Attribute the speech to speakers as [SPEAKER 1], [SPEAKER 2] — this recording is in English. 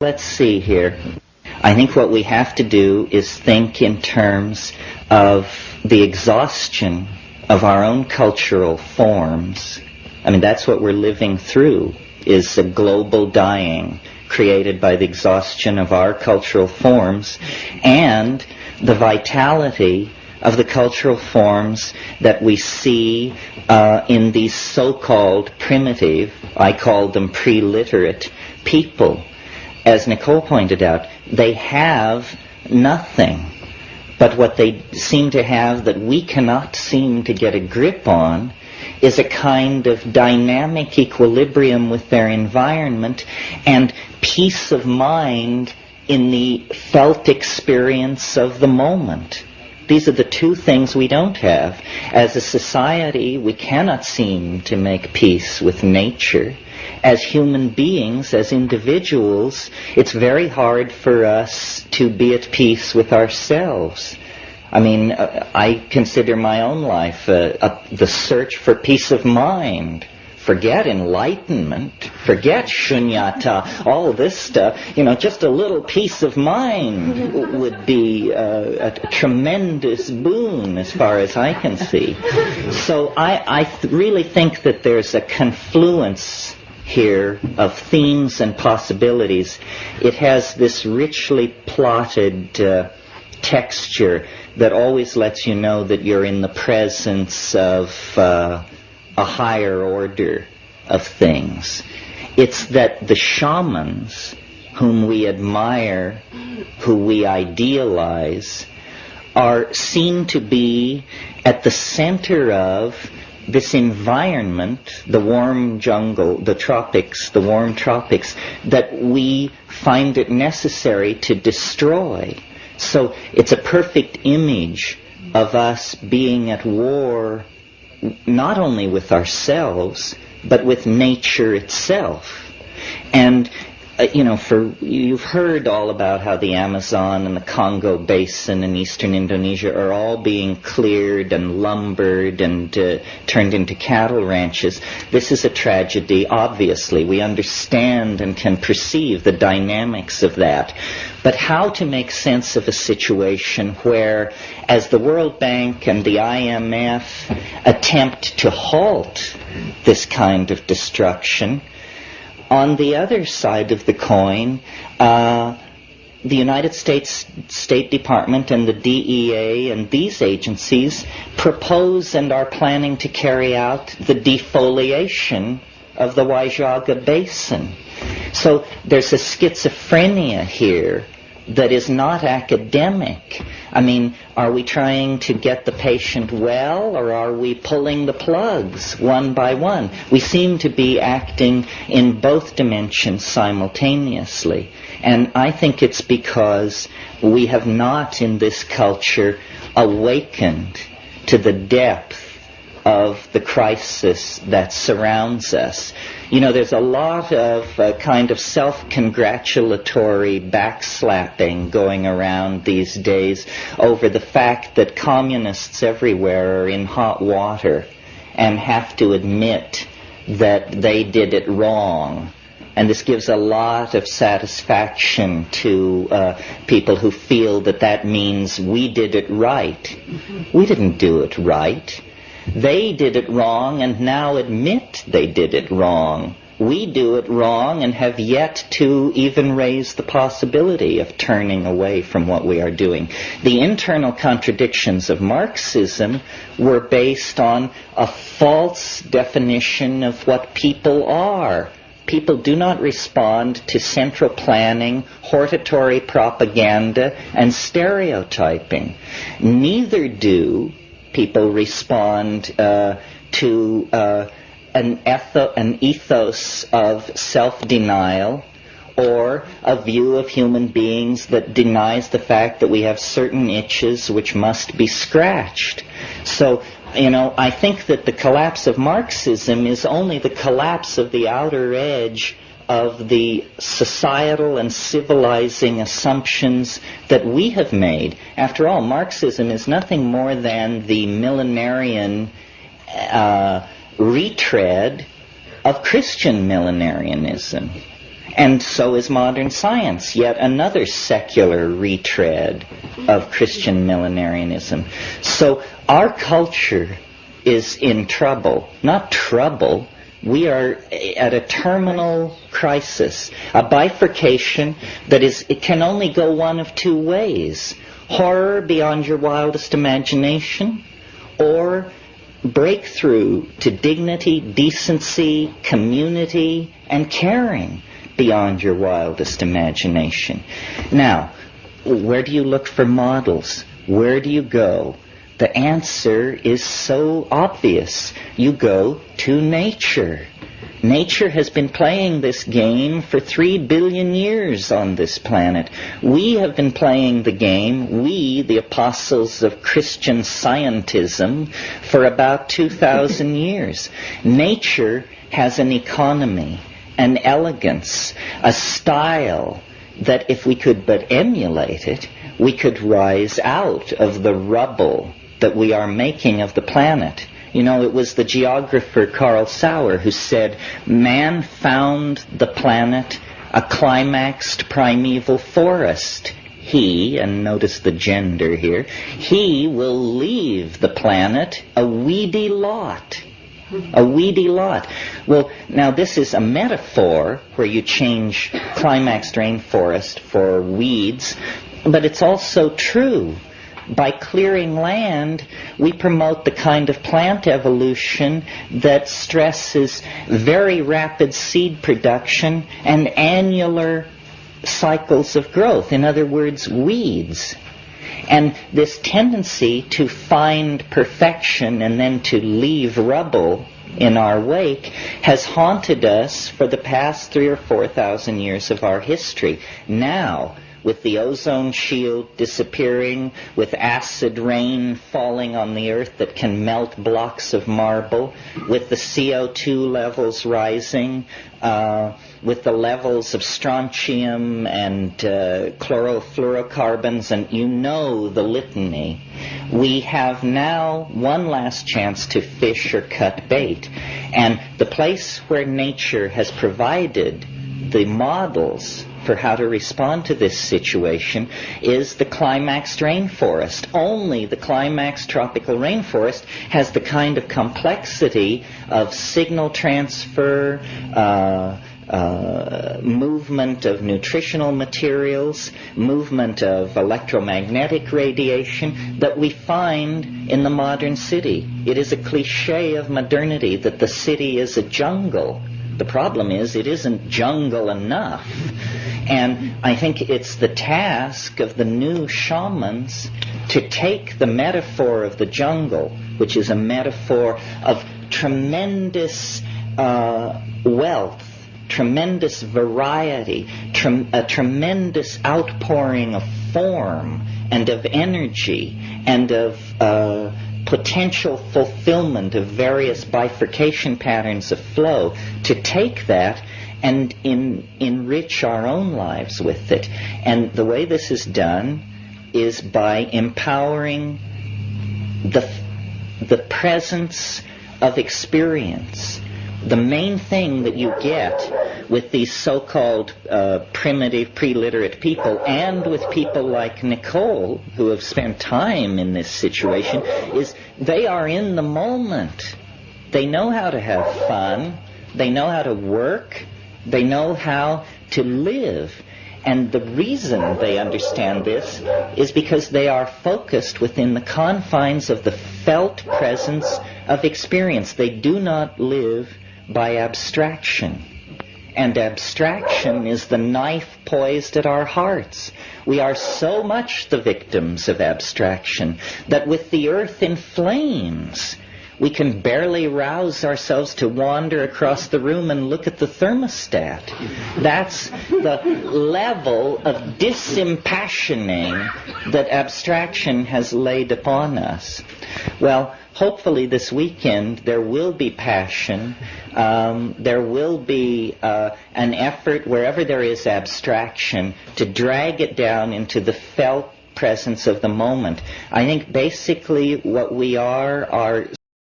[SPEAKER 1] Let's see here. I think what we have to do is think in terms of the exhaustion of our own cultural forms. I mean, that's what we're living through, is a global dying created by the exhaustion of our cultural forms and the vitality of the cultural forms that we see in these so-called primitive, I call them pre-literate, people. As Nicole pointed out, they have nothing. But what they seem to have that we cannot seem to get a grip on is a kind of dynamic equilibrium with their environment and peace of mind in the felt experience of the moment. These are the two things we don't have. As a society, we cannot seem to make peace with nature. As human beings, as individuals, it's very hard for us to be at peace with ourselves. I mean, I consider my own life the search for peace of mind. Forget enlightenment, forget shunyata, all this stuff. Just a little peace of mind would be a tremendous boon as far as I can see. So I really think that there's a confluence here of themes and possibilities. It has this richly plotted texture that always lets you know that you're in the presence of a higher order of things. It's that the shamans whom we admire, who we idealize, are seen to be at the center of this environment, the warm jungle, the tropics, the warm tropics, that we find it necessary to destroy. So it's a perfect image of us being at war not only with ourselves, but with nature itself. And, you've heard all about how the Amazon and the Congo Basin in eastern Indonesia are all being cleared and lumbered and turned into cattle ranches. This is a tragedy, obviously. We understand and can perceive the dynamics of that. But how to make sense of a situation where, as the World Bank and the IMF attempt to halt this kind of destruction, on the other side of the coin, the United States State Department and the DEA and these agencies propose and are planning to carry out the defoliation of the Waijaga Basin. So there's a schizophrenia here that is not academic. I mean, are we trying to get the patient well, or are we pulling the plugs one by one? We seem to be acting in both dimensions simultaneously. And I think it's because we have not in this culture awakened to the depth of the crisis that surrounds us. There's a lot of kind of self-congratulatory backslapping going around these days over the fact that communists everywhere are in hot water and have to admit that they did it wrong. And this gives a lot of satisfaction to people who feel that that means we did it right. We didn't do it right. They did it wrong and now admit they did it wrong. We do it wrong and have yet to even raise the possibility of turning away from what we are doing. The internal contradictions of Marxism were based on a false definition of what people are. People do not respond to central planning, hortatory propaganda, and stereotyping. Neither do people respond to an ethos of self-denial or a view of human beings that denies the fact that we have certain itches which must be scratched. So, I think that the collapse of Marxism is only the collapse of the outer edge of the societal and civilizing assumptions that we have made. After all, Marxism is nothing more than the millenarian retread of Christian millenarianism. And so is modern science, yet another secular retread of Christian millenarianism. So our culture is in trouble. Not trouble. We are at a terminal crisis, a bifurcation that it can only go one of two ways. Horror beyond your wildest imagination, or breakthrough to dignity, decency, community, and caring beyond your wildest imagination. Now, where do you look for models? Where do you go? The answer is so obvious. You go to nature. Nature has been playing this game for 3 billion years on this planet. We have been playing the game, we, the apostles of Christian scientism, for about 2,000 years. Nature has an economy, an elegance, a style that if we could but emulate it, we could rise out of the rubble that we are making of the planet. You know, it was the geographer Carl Sauer who said, man found the planet a climaxed primeval forest. He, and notice the gender here, he will leave the planet a weedy lot. A weedy lot. Well, now this is a metaphor where you change climaxed rainforest for weeds, but it's also true. By clearing land, we promote the kind of plant evolution that stresses very rapid seed production and annular cycles of growth. In other words, weeds. And this tendency to find perfection and then to leave rubble in our wake has haunted us for the past 3,000 or 4,000 years of our history. Now, with the ozone shield disappearing, with acid rain falling on the earth that can melt blocks of marble, with the CO2 levels rising, with the levels of strontium and chlorofluorocarbons, and you know the litany, we have now one last chance to fish or cut bait. And the place where nature has provided the models for how to respond to this situation is the climaxed rainforest. Only the climaxed tropical rainforest has the kind of complexity of signal transfer, movement of nutritional materials, movement of electromagnetic radiation that we find in the modern city. It is a cliche of modernity that the city is a jungle. The problem is it isn't jungle enough. And I think it's the task of the new shamans to take the metaphor of the jungle, which is a metaphor of tremendous wealth, tremendous variety, a tremendous outpouring of form and of energy and of potential fulfillment of various bifurcation patterns of flow, to take that and enrich our own lives with it. And the way this is done is by empowering the presence of experience. The main thing that you get with these so-called primitive, pre-literate people, and with people like Nicole, who have spent time in this situation, is they are in the moment. They know how to have fun. They know how to work. They know how to live. And the reason they understand this is because they are focused within the confines of the felt presence of experience. They do not live by abstraction. And abstraction is the knife poised at our hearts. We are so much the victims of abstraction that with the earth in flames, we can barely rouse ourselves to wander across the room and look at the thermostat. That's the level of disimpassioning that abstraction has laid upon us. Well, hopefully this weekend there will be passion. There will be an effort wherever there is abstraction to drag it down into the felt presence of the moment. I think basically what we are